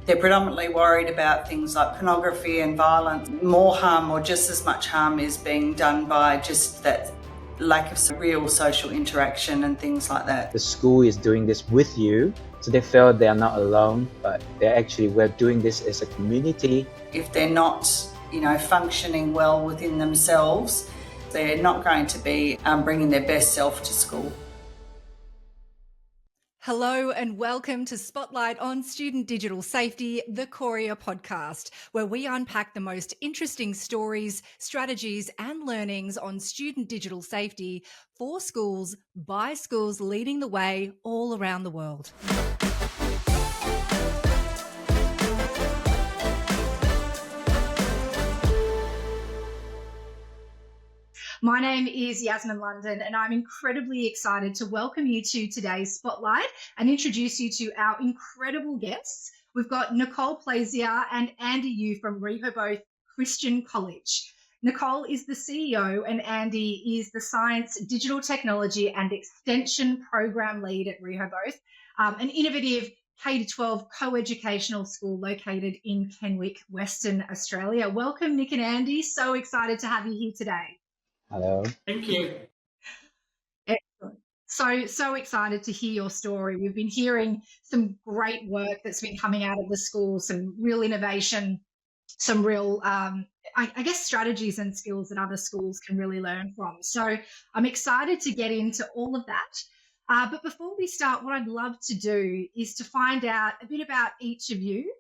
They're predominantly worried about things like pornography and violence. More harm, or just as much harm, is being done by just that lack of real social interaction and things like that. The school is doing this with you, so they feel they are not alone, but we're doing this as a community. If they're not, functioning well within themselves, they're not going to be bringing their best self to school. Hello and welcome to Spotlight on Student Digital Safety, the Courier podcast, where we unpack the most interesting stories, strategies and learnings on student digital safety for schools, by schools leading the way all around the world. My name is Yasmin London, and I'm incredibly excited to welcome you to today's Spotlight and introduce you to our incredible guests. We've got Nicole Pleysier and Andy Yu from Rehoboth Christian College. Nicole is the CEO and Andy is the Science, Digital Technology and Extension Program Lead at Rehoboth, an innovative K-12 co-educational school located in Kenwick, Western Australia. Welcome, Nick and Andy. So excited to have you here today. Hello. Thank you. Excellent. So excited to hear your story. We've been hearing some great work that's been coming out of the school, some real innovation, some real, I guess, strategies and skills that other schools can really learn from. So I'm excited to get into all of that. But before we start, what I'd love to do is to find out a bit about each of you.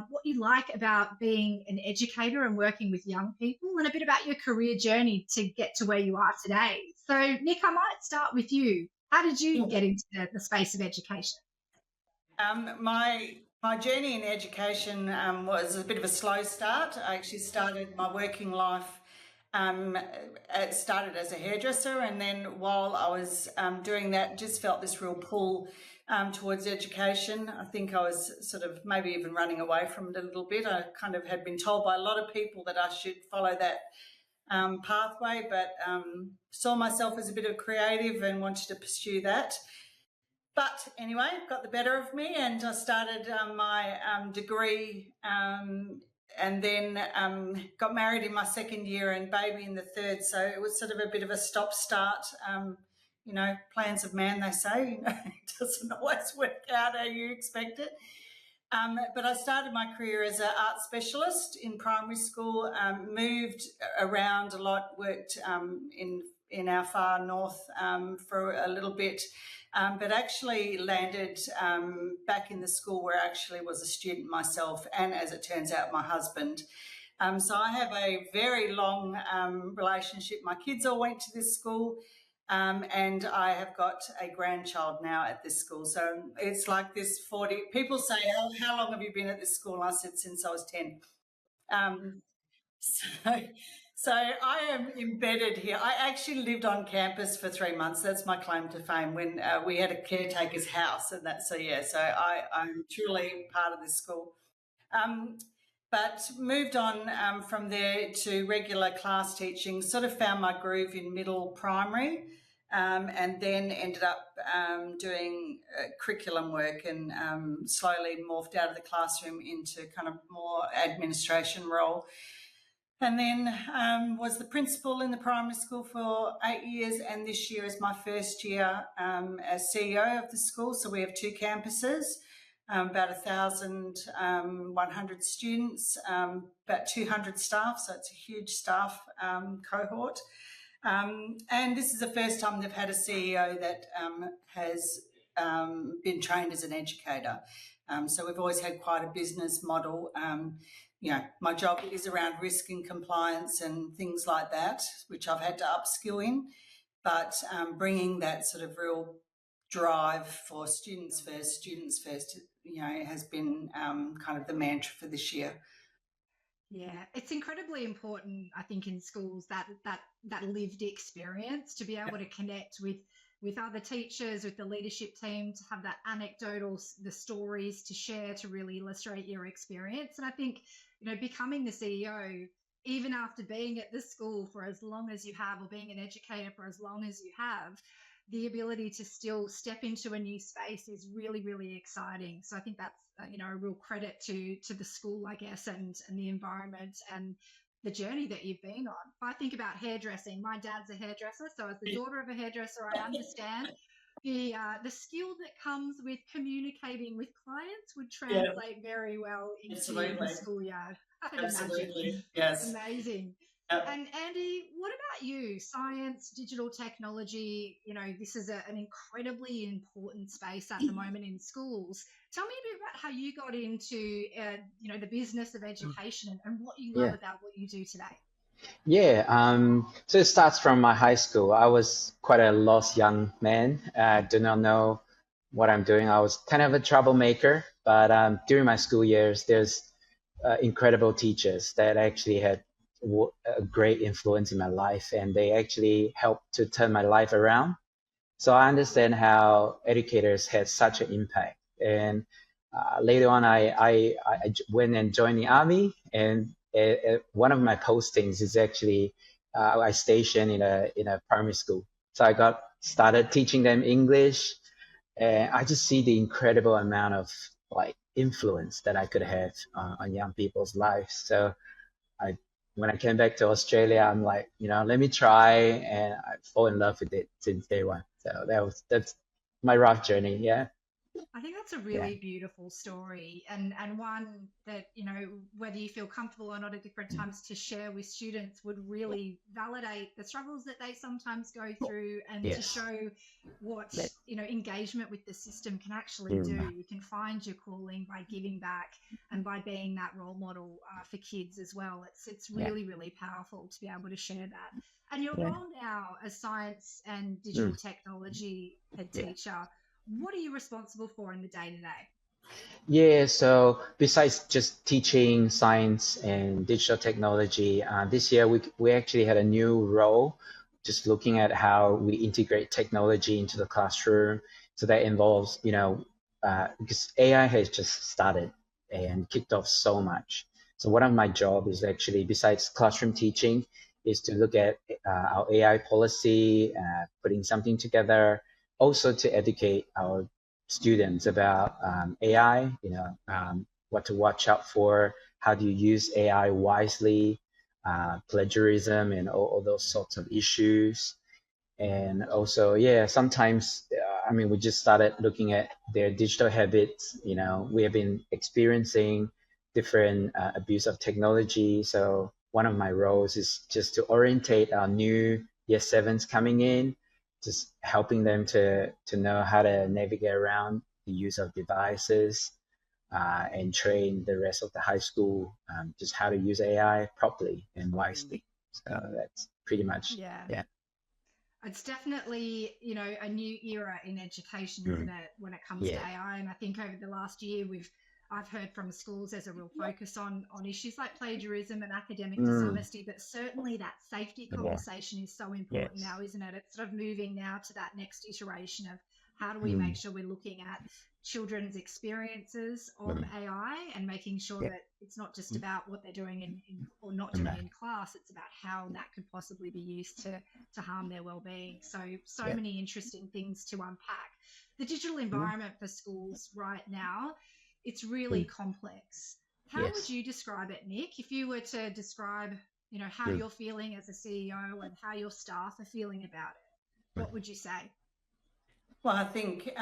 What you like about being an educator and working with young people, and a bit about your career journey to get to where you are today. So, Nick, I might start with you. How did you get into the space of education? My journey in education was a bit of a slow start. I actually started my working life. It started as a hairdresser, and then while I was doing that, just felt this real pull towards education. I think I was sort of maybe even running away from it a little bit. I kind of had been told by a lot of people that I should follow that pathway, but saw myself as a bit of a creative and wanted to pursue that. But anyway, got the better of me, and I started my degree and then got married in my second year and baby in the third. So it was sort of a bit of a stop-start. Plans of man, they say. It doesn't always work out how you expect it. But I started my career as an art specialist in primary school, moved around a lot, worked in our far north for a little bit, but actually landed back in the school where I actually was a student myself, and as it turns out, my husband. So I have a very long relationship. My kids all went to this school. And I have got a grandchild now at this school. So it's like this 40, people say, how long have you been at this school? And I said, since I was 10. So I am embedded here. I actually lived on campus for 3 months. That's my claim to fame, when we had a caretaker's house and that. So I'm truly part of this school. But moved on from there to regular class teaching, sort of found my groove in middle primary, and then ended up doing curriculum work and slowly morphed out of the classroom into kind of more administration role. And then was the principal in the primary school for 8 years, and this year is my first year as CEO of the school. So we have 2 campuses. About 1,100 students, about 200 staff, so it's a huge staff cohort. And this is the first time they've had a CEO that has been trained as an educator. So we've always had quite a business model. My job is around risk and compliance and things like that, which I've had to upskill in, but bringing that sort of real drive for students first, has been kind of the mantra for this year. Yeah, it's incredibly important, I think, in schools that lived experience, to be able to connect with other teachers, with the leadership team, to have that anecdotal, the stories to share, to really illustrate your experience. And I think, becoming the CEO, even after being at this school for as long as you have, or being an educator for as long as you have, the ability to still step into a new space is really, really exciting. So I think that's a real credit to the school, I guess, and the environment and the journey that you've been on. If I think about hairdressing, my dad's a hairdresser, so as the daughter of a hairdresser, I understand the skill that comes with communicating with clients would Yeah, translate very well into the absolutely. schoolyard. I'd imagine. Absolutely. Yes. Amazing. Yep. And Andy, what about you? Science, digital technology, this is an incredibly important space at the moment in schools. Tell me a bit about how you got into, the business of education and what you love Yeah. about what you do today. Yeah, so it starts from my high school. I was quite a lost young man. Do not know what I'm doing. I was kind of a troublemaker, but during my school years, there's incredible teachers that actually had a great influence in my life, and they actually helped to turn my life around. So I understand how educators had such an impact. And later on, I went and joined the army, and one of my postings is actually I stationed in a primary school. So I got started teaching them English, and I just see the incredible amount of like influence that I could have on young people's lives. So I when I came back to Australia, I'm like, let me try, and I fall in love with it since day one. So that's my rough journey. Yeah, I think that's a yeah, really beautiful story and one that, whether you feel comfortable or not at different times to share with students would really validate the struggles that they sometimes go through and to yes, show what, engagement with the system can actually do. mm, You can find your calling by giving back and by being that role model for kids as well. It's yeah, really, really powerful to be able to share that. And your yeah, role now as science and digital mm, technology head yeah. teacher, what are you responsible for in the day to day? Yeah, so besides just teaching science and digital technology, this year we actually had a new role, just looking at how we integrate technology into the classroom. So that involves, because AI has just started and kicked off so much. So one of my job is actually, besides classroom teaching, is to look at our AI policy, putting something together, also to educate our students about AI, what to watch out for, how do you use AI wisely, plagiarism, and all those sorts of issues. And also, yeah, sometimes, I mean, we just started looking at their digital habits. We have been experiencing different abuse of technology. So one of my roles is just to orientate our new year sevens coming in, just helping them to know how to navigate around the use of devices, and train the rest of the high school just how to use AI properly and wisely. So that's pretty much, Yeah. yeah. It's definitely, a new era in education, isn't Mm. it, when it comes to Yeah. AI? And I think over the last year, I've heard from schools there's a real focus on issues like plagiarism and academic Mm. dishonesty, but certainly that safety Yeah. conversation is so important Yes. now, isn't it? It's sort of moving now to that next iteration of how do we make Mm. sure we're looking at children's experiences of Mm. AI and making sure Yeah. that it's not just about what they're doing in or not doing Mm. in class, it's about how that could possibly be used to harm their well-being. So Yeah. many interesting things to unpack. The digital Mm. environment for schools right now, it's really Mm. complex. How would Yes. you describe it, Nick, if you were to describe, how Mm. you're feeling as a CEO and how your staff are feeling about it? Mm. What would you say? Well, I think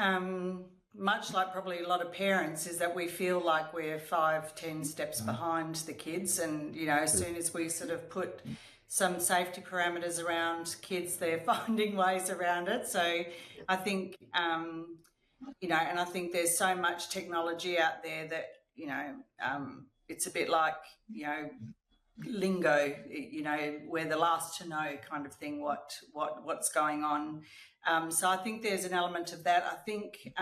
much like probably a lot of parents is that we feel like we're 5, 10 steps Mm. behind the kids, and as Mm. soon as we sort of put some safety parameters around kids, they're finding ways around it. So I think and I think there's so much technology out there that it's a bit like lingo, we're the last to know kind of thing what's going on. So I think there's an element of that. I think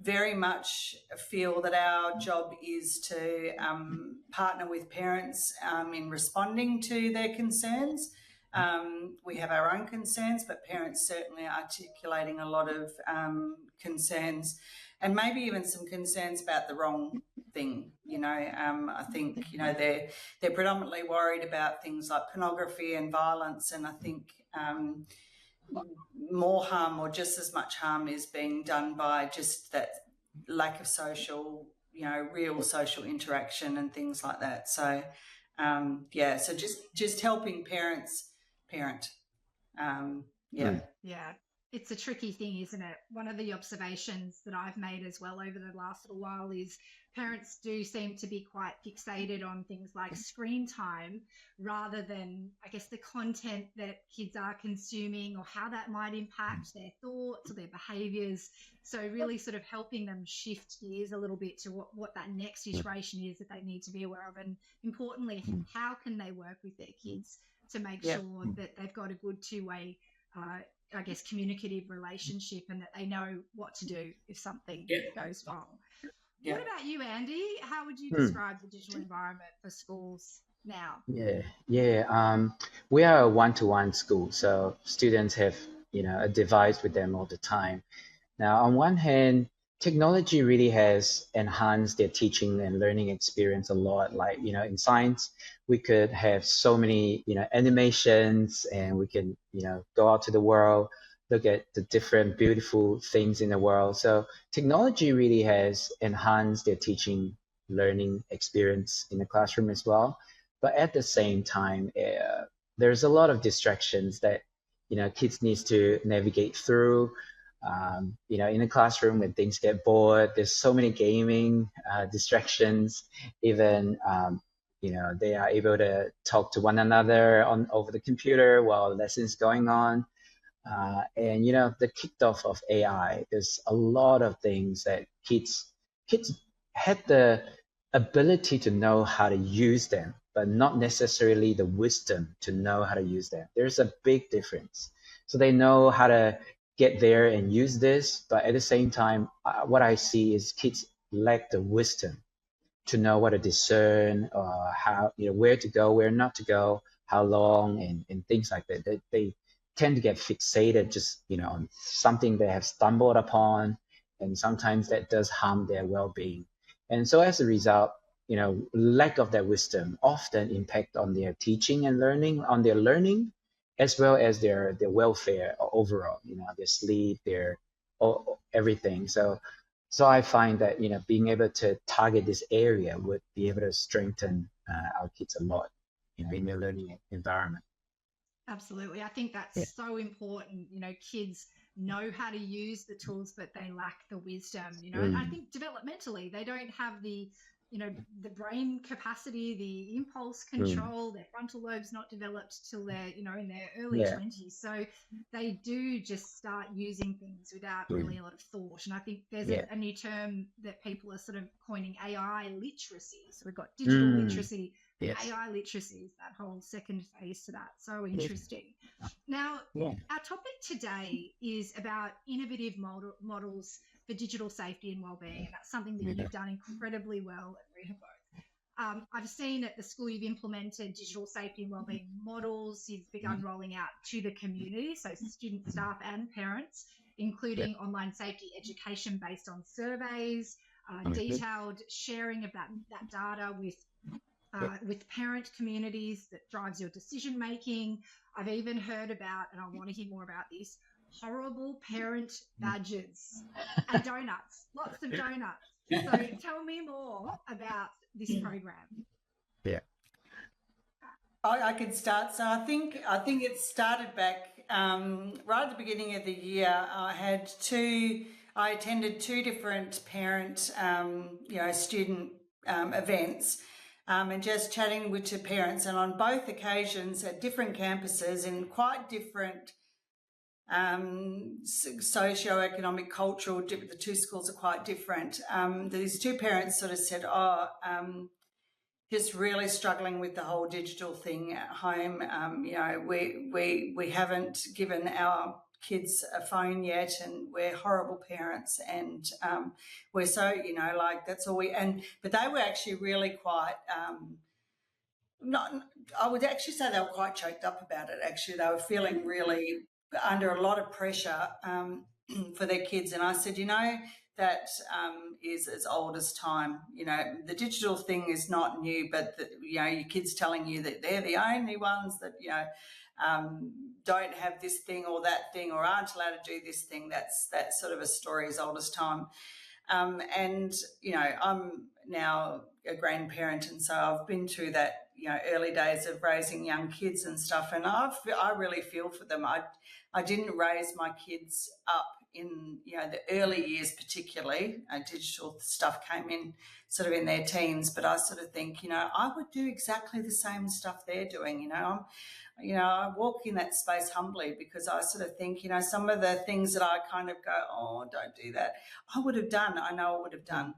very much feel that our job is to partner with parents in responding to their concerns. We have our own concerns, but parents certainly are articulating a lot of concerns, and maybe even some concerns about the wrong thing. I think they're predominantly worried about things like pornography and violence, and I think more harm or just as much harm is being done by just that lack of social, real social interaction and things like that. So, so just helping parents parent. Mm. Yeah, it's a tricky thing, isn't it? One of the observations that I've made as well over the last little while is parents do seem to be quite fixated on things like screen time rather than, I guess, the content that kids are consuming or how that might impact their thoughts or their behaviors. So really sort of helping them shift gears a little bit to what that next iteration is that they need to be aware of. And importantly, how can they work with their kids to make sure that they've got a good two-way I guess, communicative relationship and that they know what to do if something goes wrong. What about you, Andy? How would you describe the digital environment for schools now? We are a one-to-one school, so students have, a device with them all the time. Now, on one hand, technology really has enhanced their teaching and learning experience a lot. Like, in science, we could have so many, animations, and we can, go out to the world, look at the different beautiful things in the world. So technology really has enhanced their teaching learning experience in the classroom as well. But at the same time, there's a lot of distractions that, kids needs to navigate through. In a classroom when things get bored, there's so many gaming distractions. Even they are able to talk to one another over the computer while lessons going on. And the kickoff of AI, there's a lot of things that kids had the ability to know how to use them, but not necessarily the wisdom to know how to use them. There's a big difference. So they know how to get there and use this, but at the same time, what I see is kids lack the wisdom to know what to discern, how, where to go, where not to go, how long, and things like that. They tend to get fixated just, on something they have stumbled upon, and sometimes that does harm their well-being. And so as a result, lack of that wisdom often impact on their teaching and learning, on their learning, as well as their welfare overall, their sleep, their everything. So I find that, being able to target this area would be able to strengthen our kids a lot, in their learning environment. Absolutely. I think that's so important. Kids know how to use the tools, but they lack the wisdom, and I think developmentally, they don't have the brain capacity, the impulse control, their frontal lobe's not developed till they're, in their early 20s. So they do just start using things without really a lot of thought. And I think there's a new term that people are sort of coining, AI literacy. So we've got digital literacy, AI literacy is that whole second phase to that. So interesting. Now, our topic today is about innovative models for digital safety and wellbeing. And that's something that you've done incredibly well at Rehoboth. I've seen at the school you've implemented digital safety and wellbeing models. You've begun rolling out to the community, so student, staff and parents, including online safety education based on surveys, detailed sharing of that data with parent communities that drives your decision making. I've even heard about, and I want to hear more about this, horrible parent badges and donuts, lots of donuts. So tell me more about this program. I could start. So I think it started back right at the beginning of the year. I attended two different parent, student events. And just chatting with two parents, and on both occasions at different campuses in quite different socio-economic, cultural, the two schools are quite different. These two parents sort of said, just really struggling with the whole digital thing at home. We haven't given our kids a phone yet, and we're horrible parents, and we're so, that's all but they were actually really quite I would actually say they were quite choked up about it. Actually, they were feeling really under a lot of pressure for their kids. And I said, that is as old as time. The digital thing is not new, but your kids telling you that they're the only ones that don't have this thing or that thing or aren't allowed to do this thing. That's sort of a story as old as time. And I'm now a grandparent, and so I've been through that early days of raising young kids and stuff, and I really feel for them. I didn't raise my kids up in the early years, particularly. Digital stuff came in sort of in their teens, but I sort of think I would do exactly the same stuff they're doing. I walk in that space humbly, because I sort of think some of the things that I kind of go, oh, don't do that, I would have done. I know I would have done.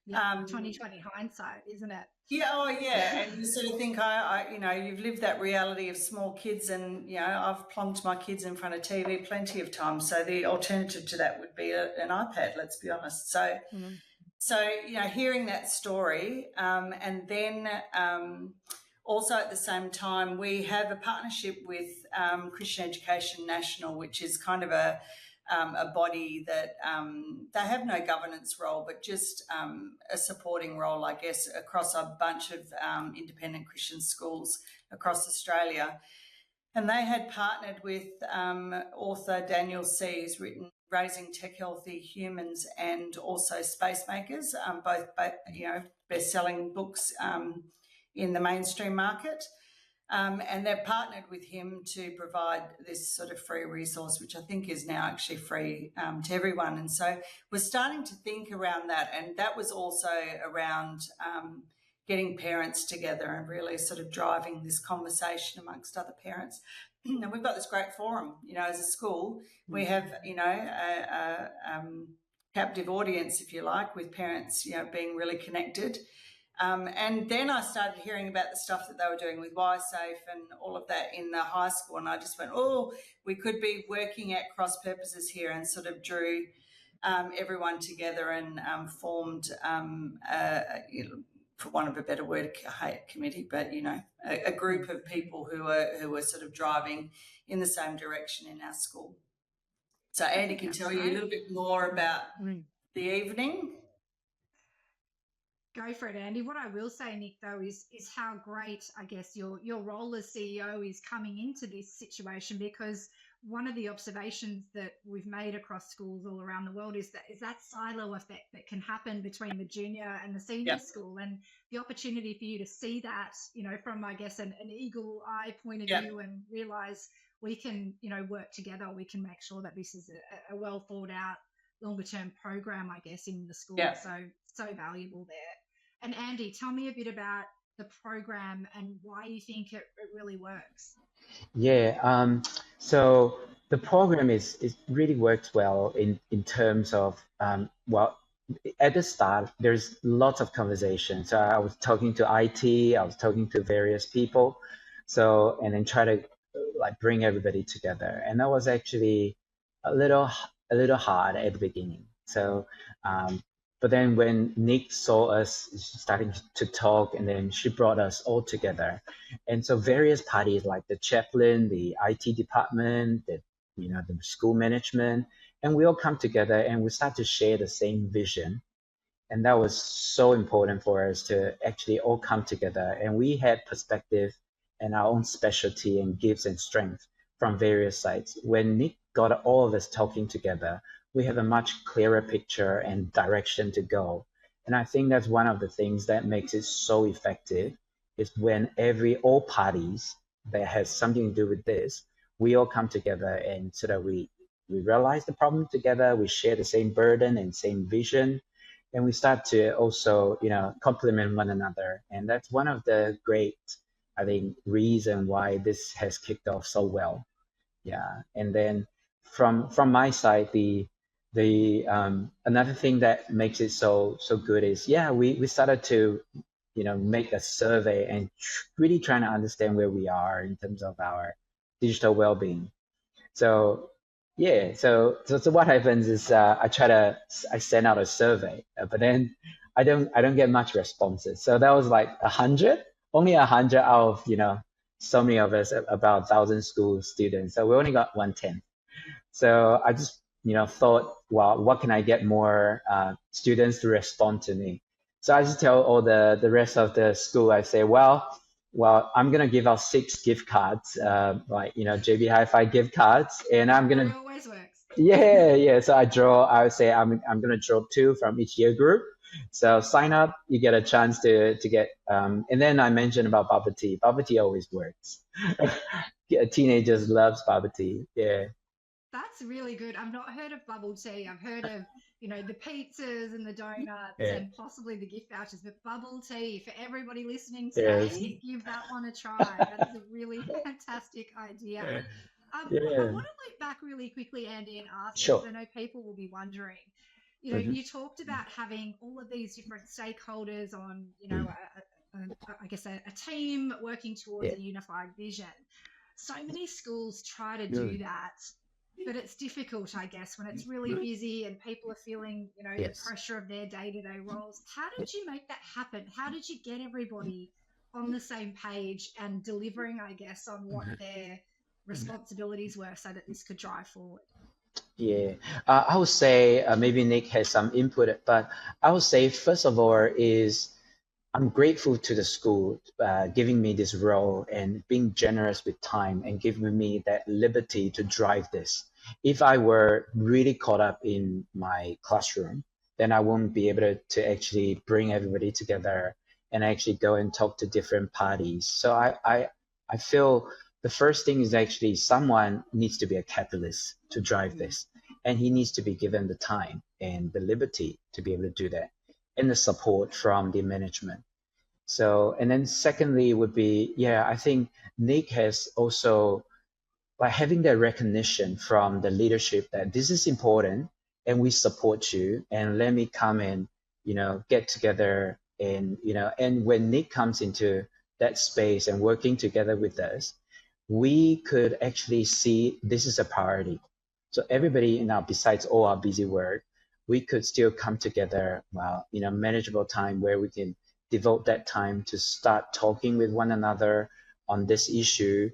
Yeah, 2020 hindsight, isn't it? Yeah, oh yeah, and you sort of think, you've lived that reality of small kids, and I've plonked my kids in front of TV plenty of times. So the alternative to that would be an iPad. Let's be honest. So, hearing that story, and then also at the same time, we have a partnership with Christian Education National, which is kind of a body that they have no governance role, but just a supporting role, I guess, across a bunch of independent Christian schools across Australia. And they had partnered with author Daniel C., who's written Raising Tech Healthy Humans and also Space Makers, both best-selling books in the mainstream market. And they've partnered with him to provide this sort of free resource, which I think is now actually free to everyone. And so we're starting to think around that. And that was also around getting parents together and really sort of driving this conversation amongst other parents. And we've got this great forum, as a school. We have, a captive audience, if you like, with parents, being really connected. And then I started hearing about the stuff that they were doing with Y-Safe and all of that in the high school. And I just went, oh, we could be working at cross purposes here, and sort of drew everyone together and formed, for want of a better word, I hate committee, but, a group of people who were sort of driving in the same direction in our school. So Andy can tell you a little bit more about the evening. Go for it, Andy. What I will say, Nick, though, is how great, I guess, your role as CEO is coming into this situation, because one of the observations that we've made across schools all around the world is that silo effect that can happen between the junior and the senior school, and the opportunity for you to see that, from, I guess, an eagle eye point of view, and realise we can, work together. We can make sure that this is a well thought out, longer term program, I guess, in the school. So valuable there. And Andy, tell me a bit about the program and why you think it really works. Yeah, so the program is really works well in terms of, at the start, there's lots of conversation. So I was talking to IT, I was talking to various people, and then try to bring everybody together. And that was actually a little hard at the beginning. So, but then when Nick saw us starting to talk, and then she brought us all together. And so various parties like the chaplain, the IT department, the school management, and we all come together and we start to share the same vision. And that was so important for us to actually all come together. And we had perspective and our own specialty and gifts and strength from various sides. When Nick got all of us talking together, we have a much clearer picture and direction to go. And I think that's one of the things that makes it so effective, is when all parties that has something to do with this, we all come together, and so that we realize the problem together, we share the same burden and same vision, and we start to also, complement one another. And that's one of the great, I think, reason why this has kicked off so well. Yeah. And then from my side, the another thing that makes it so good is, we started to make a survey and really trying to understand where we are in terms of our digital well-being. So so what happens is I send out a survey, but then I don't get much responses. So that was like 100, only 100 out of so many of us, about 1,000 school students. So we only got 1/10. So I just thought, well, what can I get more students to respond to me? So I just tell all the rest of the school, I say, well, I'm gonna give out 6 gift cards, like JB Hi-Fi gift cards, and I'm gonna It always works. yeah. So I would say I'm gonna draw 2 from each year group. So sign up, you get a chance to get and then I mentioned about bubble tea. Bubble tea always works. Teenagers loves bubble tea. Yeah. That's really good. I've not heard of bubble tea. I've heard of, the pizzas and the donuts Yeah. and possibly the gift vouchers, but bubble tea for everybody listening Yes. today, give that one a try. That is a really fantastic idea. I Yeah. want to look back really quickly, Andy, and ask, Sure. because I know people will be wondering, Mhm. you talked about having all of these different stakeholders on, I guess a team working towards a unified vision. So many schools try to do that, but it's difficult, I guess, when it's really busy and people are feeling, the Yes. pressure of their day-to-day roles. How did you make that happen? How did you get everybody on the same page and delivering, I guess, on what their responsibilities were so that this could drive forward? Yeah, I would say maybe Nick has some input, but I would say first of all is I'm grateful to the school giving me this role and being generous with time and giving me that liberty to drive this. If I were really caught up in my classroom, then I won't be able to actually bring everybody together and actually go and talk to different parties. So I feel the first thing is actually someone needs to be a catalyst to drive this, and he needs to be given the time and the liberty to be able to do that, and the support from the management. So, and then secondly would be, I think Nick has also, by having that recognition from the leadership that this is important and we support you, and let me come and, get together and, and when Nick comes into that space and working together with us, we could actually see this is a priority. So everybody now, besides all our busy work, we could still come together, manageable time where we can devote that time to start talking with one another on this issue,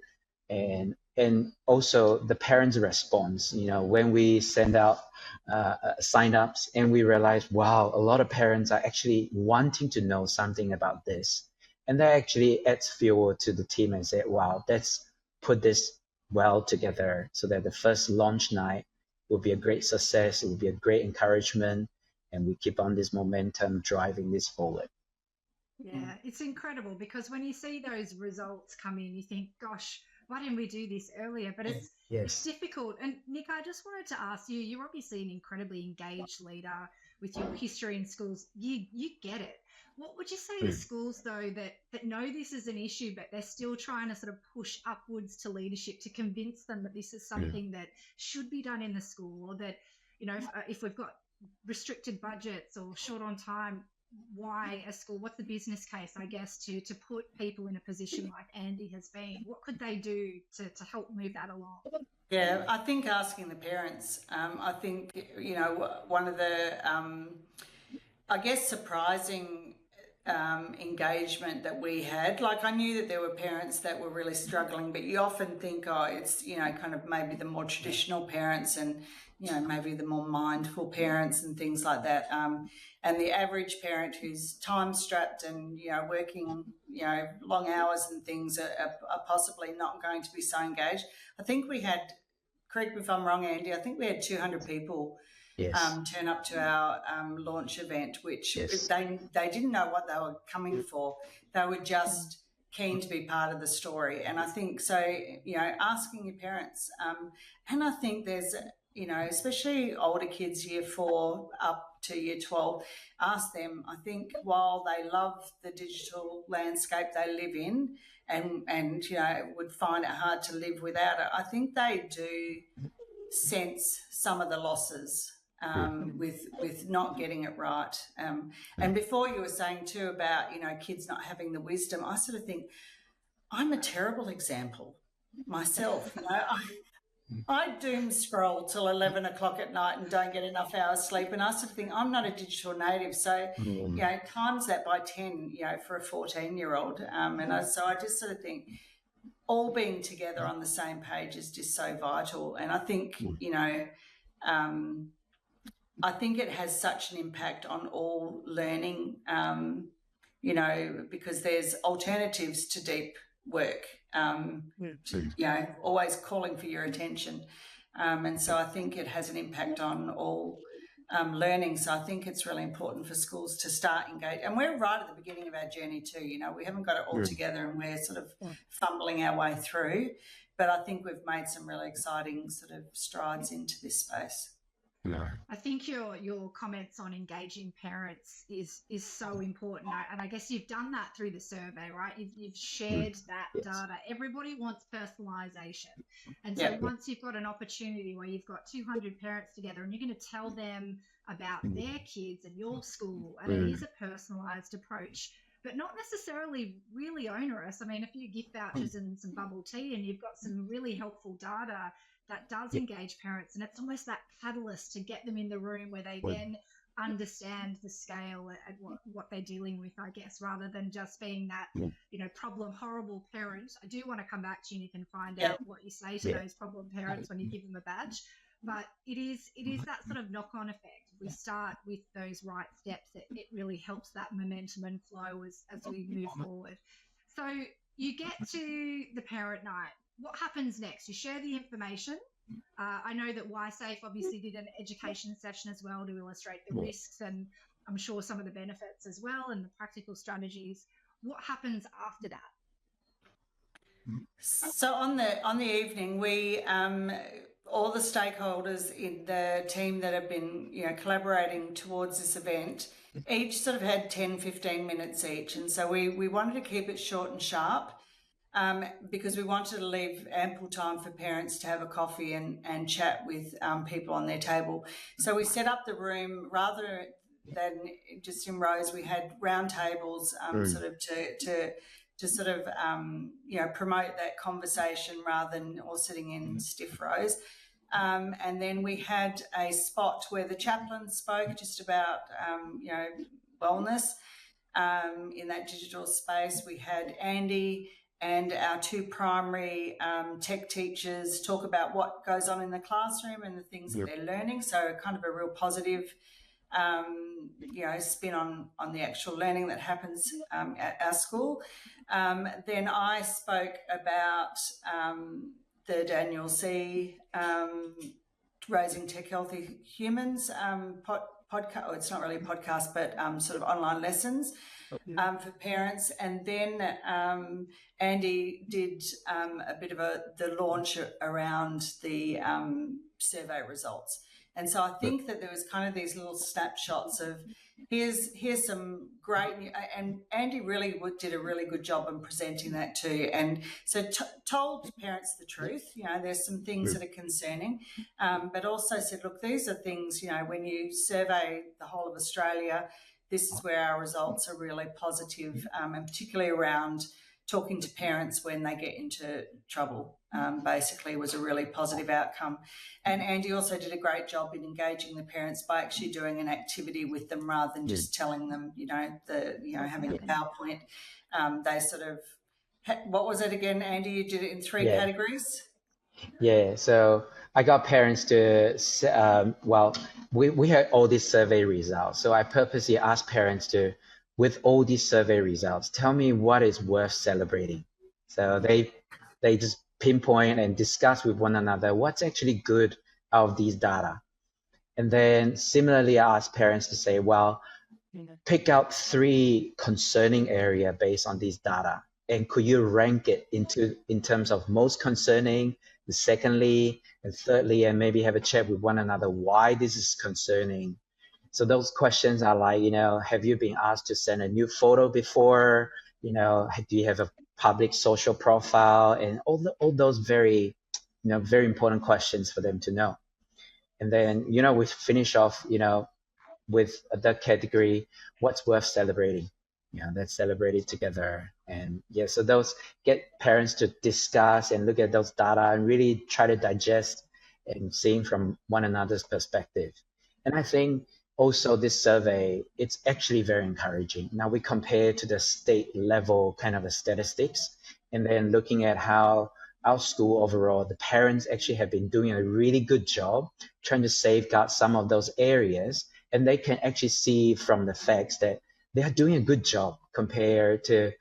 and also the parents' response. When we send out sign-ups and we realize, wow, a lot of parents are actually wanting to know something about this, and that actually adds fuel to the team and say, wow, let's put this well together so that the first launch night will be a great success. It will be a great encouragement, and we keep on this momentum driving this forward. Yeah, it's incredible because when you see those results come in, you think, gosh, why didn't we do this earlier? But it's difficult. And Nick, I just wanted to ask you, you're obviously an incredibly engaged leader with your history in schools. You get it. What would you say to schools, though, that know this is an issue, but they're still trying to sort of push upwards to leadership to convince them that this is something that should be done in the school, or that, if we've got restricted budgets or short on time, why a school, what's the business case, I guess, to put people in a position like Andy has been? What could they do to help move that along? Yeah, I think asking the parents, I think, one of the, I guess, surprising engagement that we had, like I knew that there were parents that were really struggling, but you often think, oh, it's, kind of maybe the more traditional parents and, maybe the more mindful parents and things like that. And the average parent who's time strapped and, working, long hours and things are possibly not going to be so engaged. I think we had, correct me if I'm wrong, Andy, I think we had 200 people turn up to our launch event, which they didn't know what they were coming for. They were just keen to be part of the story. And I think so, asking your parents, and I think there's, especially older kids, year 4 up to year 12, ask them. I think while they love the digital landscape they live in and would find it hard to live without it, I think they do sense some of the losses with not getting it right. And before you were saying too about, kids not having the wisdom, I sort of think I'm a terrible example myself. I doom scroll till 11 o'clock at night and don't get enough hours sleep. And I sort of think I'm not a digital native. So, times that by 10, for a 14-year-old. So I just sort of think all being together on the same page is just so vital. And I think, I think it has such an impact on all learning, because there's alternatives to deep work, always calling for your attention. And so I think it has an impact on all learning. So I think it's really important for schools to start engage. And we're right at the beginning of our journey too. We haven't got it all together, and we're sort of fumbling our way through. But I think we've made some really exciting sort of strides into this space. No. I think your comments on engaging parents is so important, and I guess you've done that through the survey, right? You've shared that data. Everybody wants personalisation, and so once you've got an opportunity where you've got 200 parents together, and you're going to tell them about their kids and your school, and it is a personalised approach, but not necessarily really onerous. I mean, a few gift vouchers and some bubble tea, and you've got some really helpful data that does engage parents, and it's almost that catalyst to get them in the room where they then understand the scale and what they're dealing with, I guess, rather than just being that problem horrible parent. I do want to come back to you, and you can find out what you say to those problem parents when you give them a badge, but it is that sort of knock-on effect. If we start with those right steps, it really helps that momentum and flow as we move forward. So you get to the parent night. What happens next? You share the information. I know that YSafe obviously did an education session as well to illustrate the risks, and I'm sure some of the benefits as well, and the practical strategies. What happens after that? So on the evening, we all the stakeholders in the team that have been collaborating towards this event each sort of had 10-15 minutes each, and so we wanted to keep it short and sharp. Because we wanted to leave ample time for parents to have a coffee and chat with people on their table. So we set up the room rather than just in rows. We had round tables sort of to sort of promote that conversation rather than all sitting in stiff rows. And then we had a spot where the chaplain spoke just about wellness in that digital space. We had Andy and our two primary tech teachers talk about what goes on in the classroom and the things that they're learning. So kind of a real positive, spin on the actual learning that happens at our school. Then I spoke about the Daniel C. Raising Tech Healthy Humans podcast. Oh, it's not really a podcast, but sort of online lessons for parents. And then Andy did a bit of the launch around the survey results. And so I think that there was kind of these little snapshots of here's some great, and Andy really did a really good job in presenting that too. And so told parents the truth, there's some things that are concerning, but also said, look, these are things, when you survey the whole of Australia, this is where our results are really positive, and particularly around talking to parents when they get into trouble, basically was a really positive outcome. And Andy also did a great job in engaging the parents by actually doing an activity with them rather than just telling them, having a PowerPoint. They sort of, what was it again, Andy? You did it in 3 categories? Yeah, so I got parents to, we had all these survey results. So I purposely asked parents to, with all these survey results, tell me what is worth celebrating. So they just pinpoint and discuss with one another what's actually good out of these data. And then similarly, I asked parents to say, well, pick out 3 concerning areas based on these data. And could you rank it in terms of most concerning, secondly, and thirdly, and maybe have a chat with one another why this is concerning. So those questions are like, have you been asked to send a new photo before? Do you have a public social profile? And all those very, very important questions for them to know. And then, we finish off, with that category, what's worth celebrating. Let's celebrate it together. And so those get parents to discuss and look at those data and really try to digest and seeing from one another's perspective. And I think also this survey, it's actually very encouraging. Now we compare to the state level kind of a statistics, and then looking at how our school overall, the parents actually have been doing a really good job trying to safeguard some of those areas. And they can actually see from the facts that they are doing a good job compared to,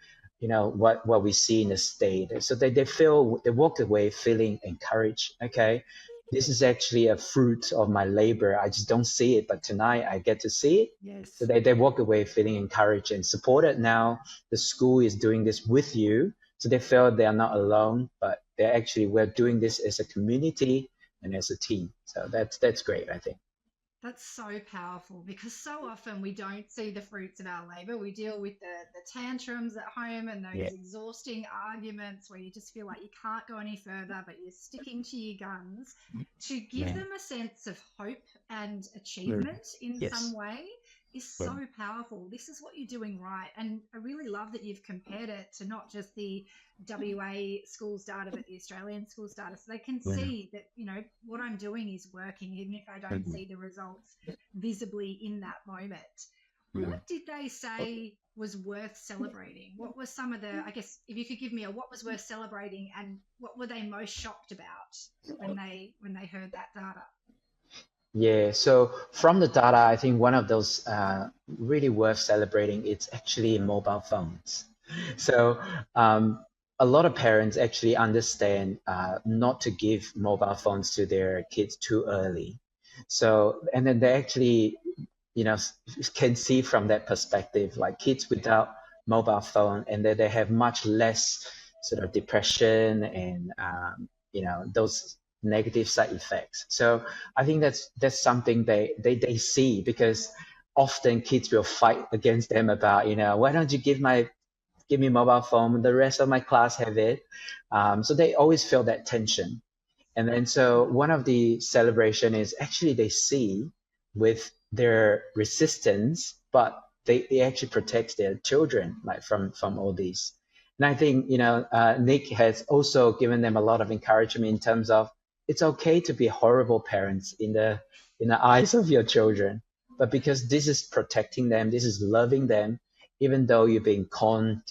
what we see in the state. So they walk away feeling encouraged. Okay, this is actually a fruit of my labor. I just don't see it, but tonight I get to see it. Yes. So they walk away feeling encouraged and supported. Now the school is doing this with you. So they feel they are not alone, but we're doing this as a community and as a team. So that's great, I think. That's so powerful, because so often we don't see the fruits of our labor. We deal with the tantrums at home and those exhausting arguments where you just feel like you can't go any further, but you're sticking to your guns. To give them a sense of hope and achievement in some way is so powerful. This is what you're doing right. And I really love that you've compared it to not just the WA schools data, but the Australian schools data. So they can see that, what I'm doing is working, even if I don't see the results visibly in that moment. What did they say was worth celebrating? What were some of the, I guess, if you could give me what was worth celebrating, and what were they most shocked about when they heard that data? Yeah, so from the data, I think one of those really worth celebrating, it's actually mobile phones. So a lot of parents actually understand not to give mobile phones to their kids too early. So, and then they actually, can see from that perspective, like kids without mobile phone, and that they have much less sort of depression and, those negative side effects. So I think that's something they see, because often kids will fight against them about, why don't you give me mobile phone? The rest of my class have it. So they always feel that tension. And then so one of the celebration is actually they see with their resistance, but they actually protect their children like from all these. And I think, Nick has also given them a lot of encouragement in terms of it's okay to be horrible parents in the eyes of your children, but because this is protecting them, this is loving them, even though you're being conned,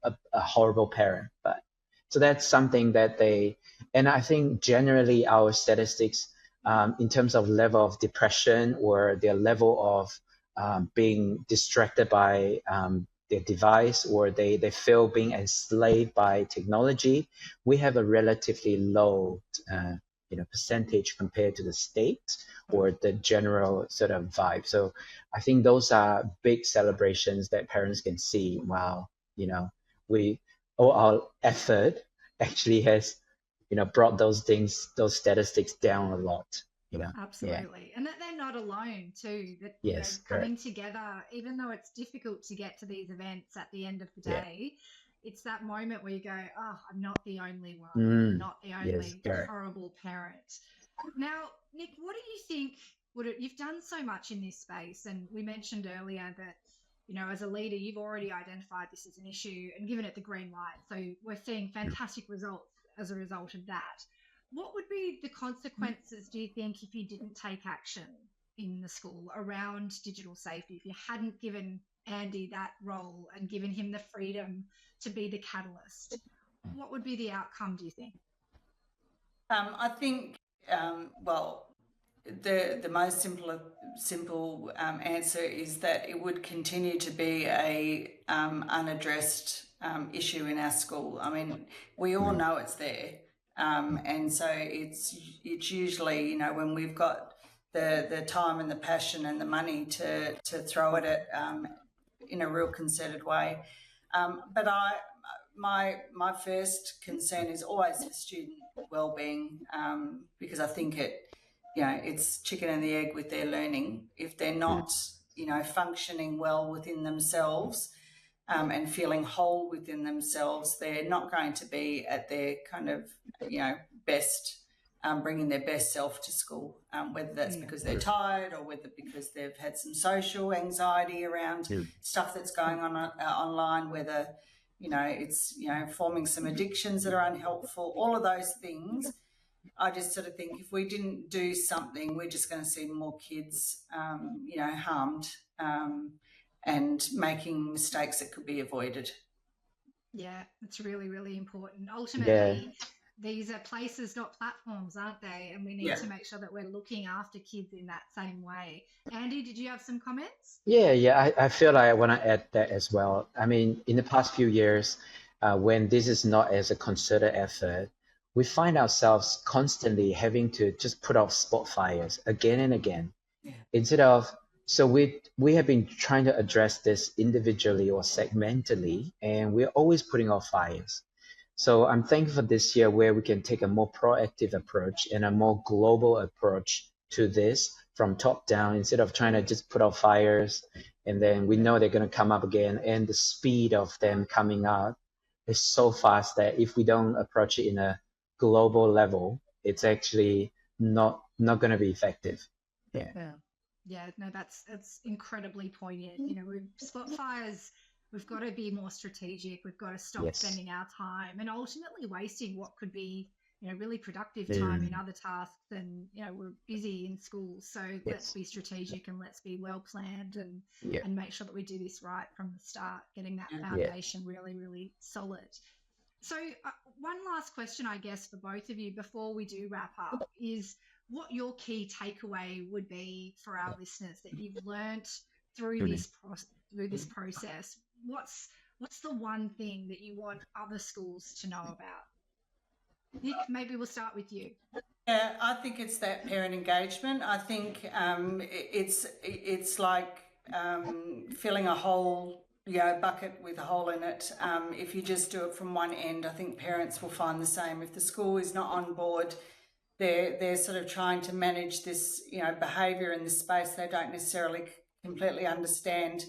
a horrible parent. But so that's something that and I think generally our statistics in terms of level of depression or their level of being distracted by their device, or they feel being enslaved by technology, we have a relatively low percentage compared to the state or the general sort of vibe. So I think those are big celebrations that parents can see. Wow, all our effort actually has brought those statistics down a lot. Absolutely. And that they're not alone too, that yes, coming together, even though it's difficult to get to these events at the end of the day, it's that moment where you go, oh, I'm not the only one, I'm not the only horrible parent. Now, Nick, what do you think you've done so much in this space, and we mentioned earlier that as a leader, you've already identified this as an issue and given it the green light. So we're seeing fantastic results as a result of that. What would be the consequences, do you think, if you didn't take action in the school around digital safety, if you hadn't given Andy that role and given him the freedom to be the catalyst? What would be the outcome, do you think? I think, the most simple answer is that it would continue to be a unaddressed issue in our school. I mean, we all know it's there, and so it's usually when we've got the time and the passion and the money to throw at it in a real concerted way. But my first concern is always for student wellbeing, because I think it's chicken and the egg with their learning. If they're not, functioning well within themselves and feeling whole within themselves, they're not going to be at their kind of, best, bringing their best self to school, whether that's because they're tired or whether because they've had some social anxiety around stuff that's going on online, whether, it's, forming some addictions that are unhelpful, all of those things. I just sort of think if we didn't do something, we're just going to see more kids, harmed and making mistakes that could be avoided. Yeah, it's really, really important. Ultimately, these are places, not platforms, aren't they? And we need to make sure that we're looking after kids in that same way. Andy, did you have some comments? Yeah. I feel like I want to add that as well. I mean, in the past few years, when this is not as a concerted effort, we find ourselves constantly having to just put out spot fires again and again. Instead of, so we have been trying to address this individually or segmentally, and we're always putting out fires. So I'm thankful for this year where we can take a more proactive approach and a more global approach to this from top down, instead of trying to just put out fires and then we know they're going to come up again. And the speed of them coming out is so fast that if we don't approach it in a global level, it's actually not going to be effective. Yeah, no, that's incredibly poignant. You know, with spot fires, we've got to be more strategic. We've got to stop spending our time and ultimately wasting what could be, you know, really productive time in other tasks. And, you know, we're busy in school. So let's be strategic and let's be well planned and make sure that we do this right from the start, getting that foundation really, really solid. So one last question, I guess, for both of you before we do wrap up is what your key takeaway would be for our listeners that you've learnt through this process. What's the one thing that you want other schools to know about? Nick, maybe we'll start with you. Yeah, I think it's that parent engagement. I think it's like filling a hole, bucket with a hole in it. If you just do it from one end, I think parents will find the same. If the school is not on board, they're sort of trying to manage this, behaviour in this space they don't necessarily completely understand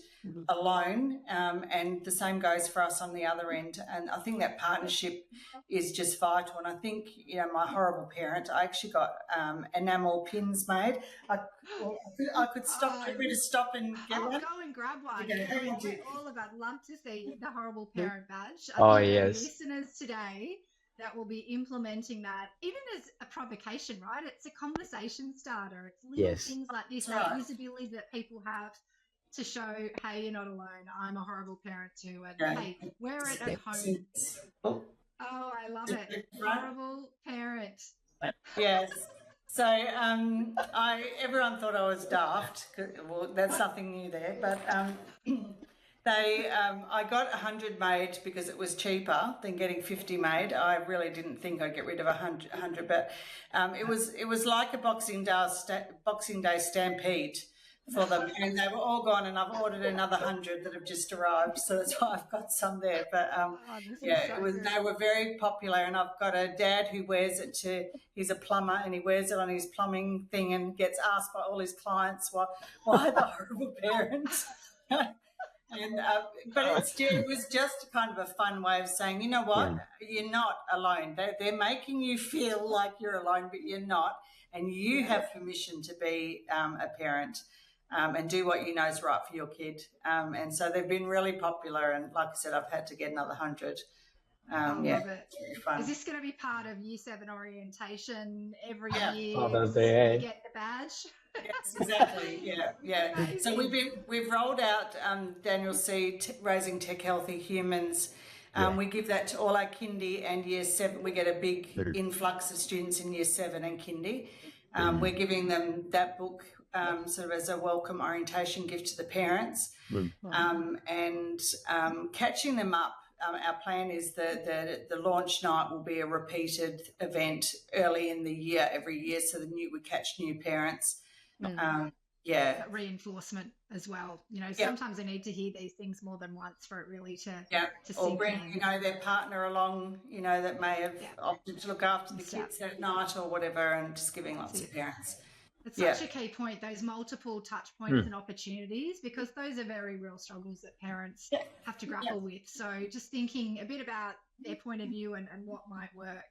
alone, and the same goes for us on the other end. And I think that partnership is just vital. And I think, my horrible parent, I actually got enamel pins made. I could stop, stop and get one. I'll go and grab one. Okay, all of us love to see the horrible parent badge. I think listeners today that will be implementing that, even as a provocation, right? It's a conversation starter. It's little things like this, that visibility that people have to show, hey, you're not alone. I'm a horrible parent too. And hey, wear it at home. Oh, I love it. Horrible parent. Yes. So everyone thought I was daft. Well, that's nothing new there, but I got 100 made because it was cheaper than getting 50 made. I really didn't think I'd get rid of 100, but it was like a Boxing Day stampede for them, and they were all gone. And I've ordered another 100 that have just arrived, so that's why I've got some there. But they were very popular, and I've got a dad who wears it he's a plumber, and he wears it on his plumbing thing, and gets asked by all his clients why the horrible parents. And but it was just kind of a fun way of saying, you know what, you're not alone. They're making you feel like you're alone, but you're not, and you have permission to be a parent and do what you know is right for your kid. And so they've been really popular, and like I said, I've had to get another 100. I love it. It's very fun. Is this going to be part of Year 7 orientation every year? You get the badge. Yes, exactly. Yeah. Amazing. So we've rolled out Daniel C. Raising Tech Healthy Humans. We give that to all our kindy and Year 7. We get a big influx of students in Year 7 and kindy. We're giving them that book sort of as a welcome orientation gift to the parents, and catching them up. Our plan is that the launch night will be a repeated event early in the year, every year, so we catch new parents. That reinforcement as well. Sometimes they need to hear these things more than once for it really to or bring their partner along, that may have opted to look after the kids that night or whatever, and just giving lots of parents. It's such a key point, those multiple touch points and opportunities, because those are very real struggles that parents have to grapple with. So just thinking a bit about their point of view and what might work.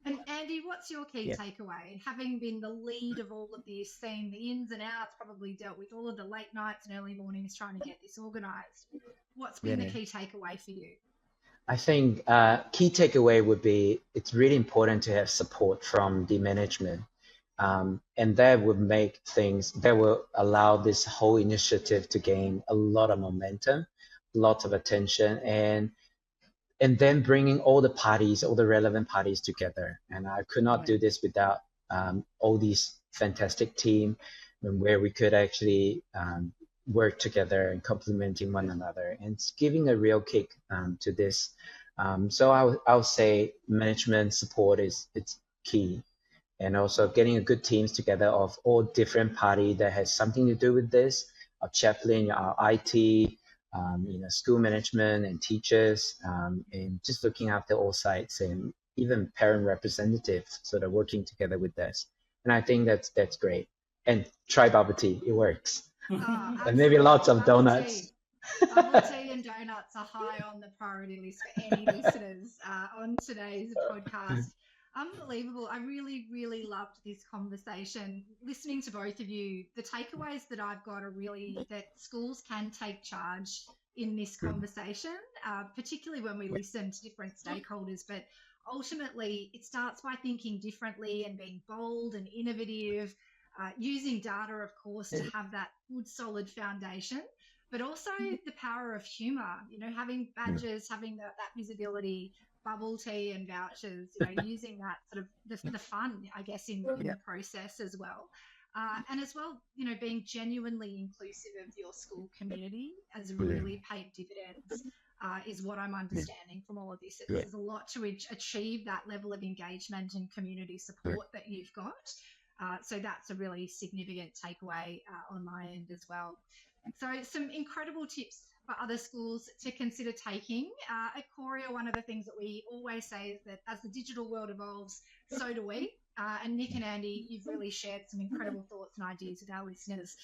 And Andy, what's your key takeaway? Having been the lead of all of this, seeing the ins and outs, probably dealt with all of the late nights and early mornings trying to get this organised, what's been the key takeaway for you? I think key takeaway would be it's really important to have support from the management. And that will allow this whole initiative to gain a lot of momentum, lots of attention. And and then bringing all the parties, all the relevant parties together. And I could not do this without all these fantastic team, and where we could actually work together and complementing one another, and it's giving a real kick to this. So I'll say management support it's key, and also getting a good teams together of all different party that has something to do with this. Our chaplain, our IT, school management and teachers, and just looking after all sites, and even parent representatives sort of working together with this. And I think that's great. And try bubble tea, it works. And maybe lots of donuts. Bubble tea and donuts are high on the priority list for any listeners on today's podcast. Unbelievable. I really, really loved this conversation. Listening to both of you, the takeaways that I've got are really that schools can take charge in this conversation, particularly when we listen to different stakeholders. But ultimately, it starts by thinking differently and being bold and innovative, using data, of course, to have that good, solid foundation, but also the power of humour, having badges, having that visibility, bubble tea and vouchers, using that sort of the fun, I guess, in the process as well. And as well, being genuinely inclusive of your school community has really paid dividends, is what I'm understanding from all of this. There's a lot to achieve that level of engagement and community support that you've got. So that's a really significant takeaway on my end as well. So some incredible tips for other schools to consider taking. At Qoria, one of the things that we always say is that as the digital world evolves, so do we. And Nick and Andy, you've really shared some incredible thoughts and ideas with our listeners.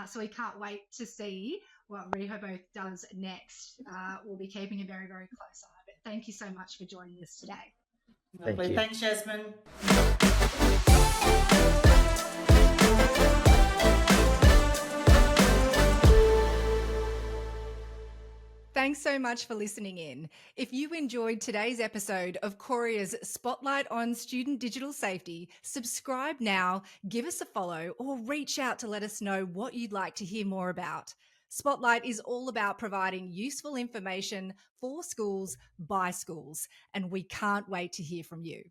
So we can't wait to see what Rehoboth does next. We'll be keeping a very, very close eye. But thank you so much for joining us today. Lovely. Thanks, Yasmin. Thanks so much for listening in. If you enjoyed today's episode of Qoria's Spotlight on Student Digital Safety, subscribe now, give us a follow, or reach out to let us know what you'd like to hear more about. Spotlight is all about providing useful information for schools by schools, and we can't wait to hear from you.